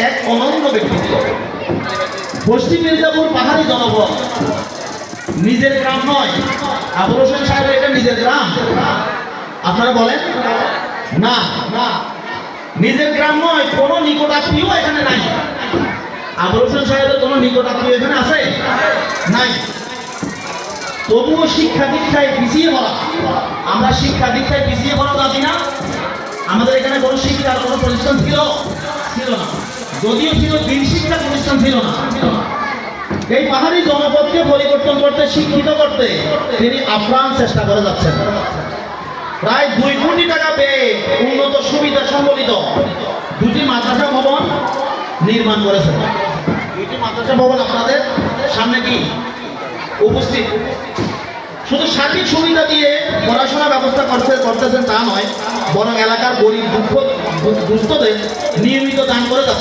এক অনন্য ব্যক্তিত্ব। পশ্চিম মির্জাপুর পাহাড়ি জনপদ, নিজের গ্রাম নয়। আবুল হোসেন সাহেবের এটা নিজের গ্রাম? আপনারা বলেন না, নিজের গ্রাম নয়। কোনো নিকটাত্মীয় এখানে নাই। আবুল হোসেন সাহেবের কোনো নিকটাত্মীয় এখানে আছে? নাই। তবুও শিক্ষা দীক্ষায় পিছিয়ে পড়া। আমরা শিক্ষা দীক্ষায় পিছিয়ে পড়া জানি না। আমাদের এখানে কোনো শিক্ষার কোনো প্রতিষ্ঠান ছিল না। যদিও ছিল, দিন শিক্ষা প্রতিষ্ঠান ছিল না। এই পাহাড়ি জনপদকে পরিবর্তন করতে, শিক্ষিত করতে তিনি আপ্রাণ চেষ্টা করে যাচ্ছেন। প্রায় 2 কোটি টাকা পেয়ে উন্নত সুবিধা সম্বলিত 2টি মাদ্রাসা ভবন নির্মাণ করেছেন। 2টি মাদ্রাসা ভবন আপনাদের সামনে কি উপস্থিত। শুধু সার্বিক সুবিধা দিয়ে পড়াশোনার ব্যবস্থা করতেছেন তা নয়, বরং এলাকার গরিব দুস্থদের নিয়মিত দান করে যাচ্ছেন।